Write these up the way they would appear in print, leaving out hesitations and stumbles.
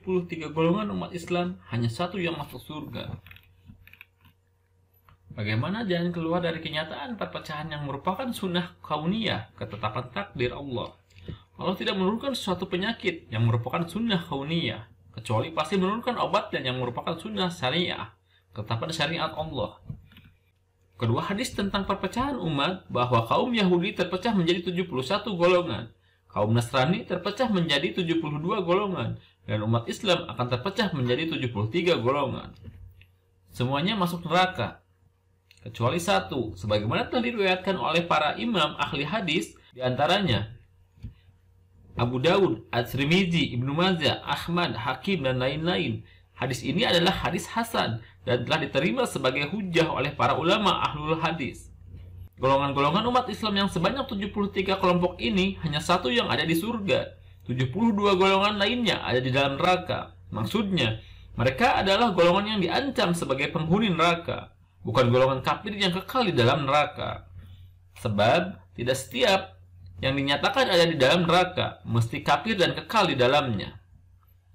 73 golongan umat Islam, hanya satu yang masuk surga. Bagaimana jalan keluar dari kenyataan perpecahan yang merupakan sunnah kauniyah, ketetapan takdir Allah? Allah tidak menurunkan suatu penyakit yang merupakan sunnah kauniyah, kecuali pasti menurunkan obatnya yang merupakan sunnah syariah, ketetapan syariat Allah. Kedua hadis tentang perpecahan umat, bahwa kaum Yahudi terpecah menjadi 71 golongan, kaum Nasrani terpecah menjadi 72 golongan, dan umat Islam akan terpecah menjadi 73 golongan. Semuanya masuk neraka, kecuali satu, sebagaimana telah diriwayatkan oleh para imam ahli hadis, diantaranya Abu Dawud, At-Tirmidzi, Ibnu Majah, Ahmad, Hakim, dan lain-lain. Hadis ini adalah hadis hasan dan telah diterima sebagai hujjah oleh para ulama ahlul hadis. Golongan-golongan umat Islam yang sebanyak 73 kelompok ini hanya satu yang ada di surga. 72 golongan lainnya ada di dalam neraka. Maksudnya, mereka adalah golongan yang diancam sebagai penghuni neraka, bukan golongan kafir yang kekal di dalam neraka. Sebab tidak setiap yang dinyatakan ada di dalam neraka mesti kafir dan kekal di dalamnya.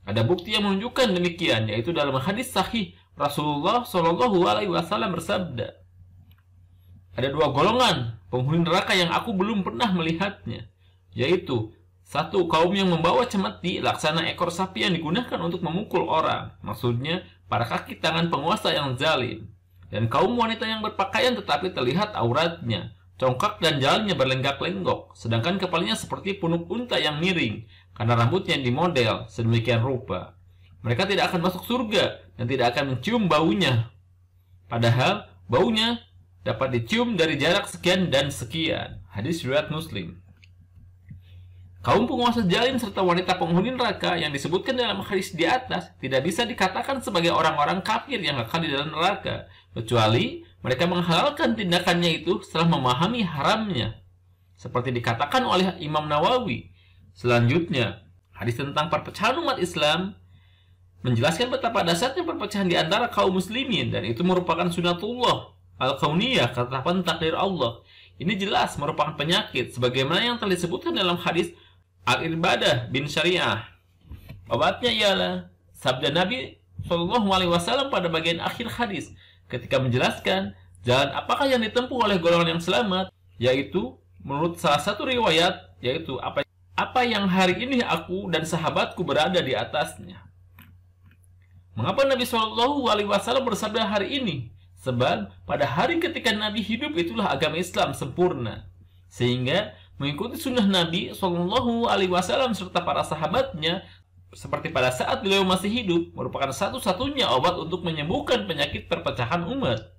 Ada bukti yang menunjukkan demikian, yaitu dalam hadis sahih Rasulullah Shallallahu Alaihi Wasallam bersabda, ada dua golongan penghuni neraka yang aku belum pernah melihatnya, yaitu satu, kaum yang membawa cemeti laksana ekor sapi yang digunakan untuk memukul orang, maksudnya para kaki tangan penguasa yang zalim, dan kaum wanita yang berpakaian tetapi terlihat auratnya, congkak dan jalannya berlenggak-lenggok, sedangkan kepalanya seperti punuk unta yang miring, karena rambutnya dimodel sedemikian rupa. Mereka tidak akan masuk surga dan tidak akan mencium baunya, padahal baunya dapat dicium dari jarak sekian dan sekian. Hadis riwayat Muslim. Kaum penguasa zalim serta wanita penghuni neraka yang disebutkan dalam hadis di atas tidak bisa dikatakan sebagai orang-orang kafir yang kekal di dalam neraka, kecuali mereka menghalalkan tindakannya itu setelah memahami haramnya, seperti dikatakan oleh Imam Nawawi. Selanjutnya, hadis tentang perpecahan umat Islam menjelaskan betapa dasarnya perpecahan di antara kaum muslimin, dan itu merupakan sunatullah al-kauniyah, ketetapan takdir Allah. Ini jelas merupakan penyakit, sebagaimana yang telah disebutkan dalam hadis Al-Irbadah bin Syariah. Obatnya ialah sabda Nabi Shallallahu Alaihi Wasallam pada bagian akhir hadis, ketika menjelaskan jalan apakah yang ditempuh oleh golongan yang selamat, yaitu menurut salah satu riwayat, yaitu apa yang hari ini aku dan sahabatku berada di atasnya. Mengapa Nabi Shallallahu Alaihi Wasallam bersabda hari ini? Sebab pada hari ketika Nabi hidup itulah agama Islam sempurna, sehingga mengikuti sunnah Nabi Shallallahu Alaihi Wasallam serta para sahabatnya seperti pada saat beliau masih hidup merupakan satu-satunya obat untuk menyembuhkan penyakit perpecahan umat.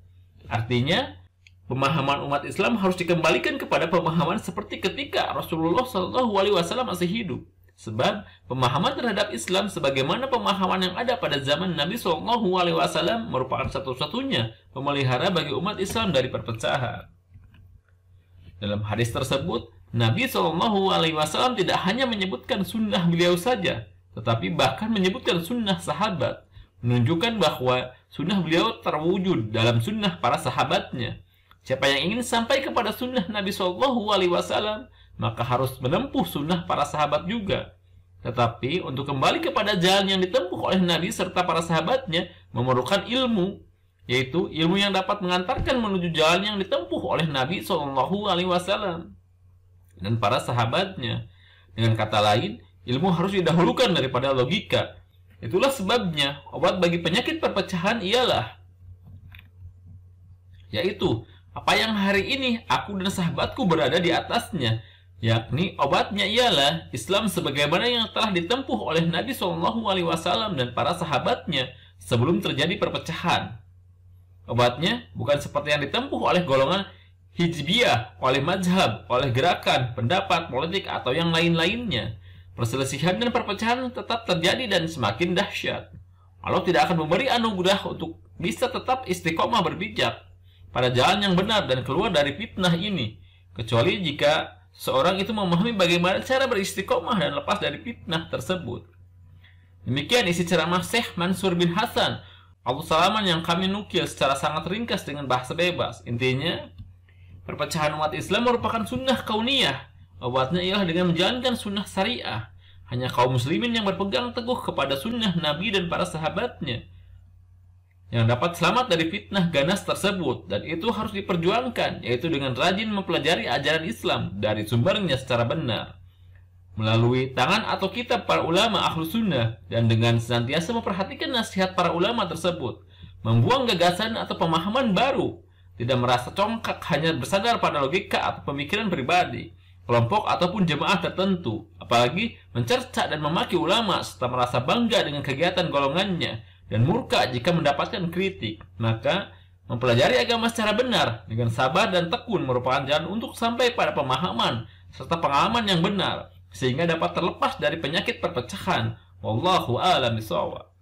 Artinya, pemahaman umat Islam harus dikembalikan kepada pemahaman seperti ketika Rasulullah Shallallahu Alaihi Wasallam masih hidup. Sebab pemahaman terhadap Islam sebagaimana pemahaman yang ada pada zaman Nabi Shallallahu Alaihi Wasallam merupakan satu-satunya pemelihara bagi umat Islam dari perpecahan. Dalam hadis tersebut, Nabi Shallallahu Alaihi Wasallam tidak hanya menyebutkan sunnah beliau saja, tetapi bahkan menyebutkan sunnah sahabat, menunjukkan bahwa sunnah beliau terwujud dalam sunnah para sahabatnya. Siapa yang ingin sampai kepada sunnah Nabi Shallallahu Alaihi Wasallam, maka harus menempuh sunnah para sahabat juga. Tetapi untuk kembali kepada jalan yang ditempuh oleh Nabi serta para sahabatnya memerlukan ilmu, yaitu ilmu yang dapat mengantarkan menuju jalan yang ditempuh oleh Nabi Shallallahu Alaihi Wasallam dan para sahabatnya. Dengan kata lain, ilmu harus didahulukan daripada logika. Itulah sebabnya obat bagi penyakit perpecahan ialah, yaitu apa yang hari ini aku dan sahabatku berada di atasnya, yakni obatnya ialah Islam sebagaimana yang telah ditempuh oleh Nabi Shallallahu Alaihi Wasallam dan para sahabatnya sebelum terjadi perpecahan. Obatnya bukan seperti yang ditempuh oleh golongan hizbiyah, oleh mazhab, oleh gerakan, pendapat, politik, atau yang lain-lainnya. Perselisihan dan perpecahan tetap terjadi dan semakin dahsyat. Allah tidak akan memberi anugerah untuk bisa tetap istiqomah berpijak pada jalan yang benar dan keluar dari fitnah ini, kecuali jika seorang itu memahami bagaimana cara beristiqomah dan lepas dari fitnah tersebut. Demikian isi ceramah Syekh Mansur bin Hasan Abu Salaman yang kami nukil secara sangat ringkas dengan bahasa bebas. Intinya, perpecahan umat Islam merupakan sunnah kauniyah. Obatnya ialah dengan menjalankan sunnah syariah. hanya kaum muslimin yang berpegang teguh kepada sunnah Nabi dan para sahabatnya yang dapat selamat dari fitnah ganas tersebut, dan itu harus diperjuangkan, yaitu dengan rajin mempelajari ajaran Islam dari sumbernya secara benar melalui tangan atau kitab para ulama ahlu sunnah, dan dengan senantiasa memperhatikan nasihat para ulama tersebut, membuang gagasan atau pemahaman baru, tidak merasa congkak hanya bersandar pada logika atau pemikiran pribadi, kelompok ataupun jemaah tertentu, apalagi mencerca dan memaki ulama serta merasa bangga dengan kegiatan golongannya dan murka jika mendapatkan kritik. Maka mempelajari agama secara benar dengan sabar dan tekun merupakan jalan untuk sampai pada pemahaman serta pengalaman yang benar, sehingga dapat terlepas dari penyakit perpecahan. Wallahu a'lam bishawab.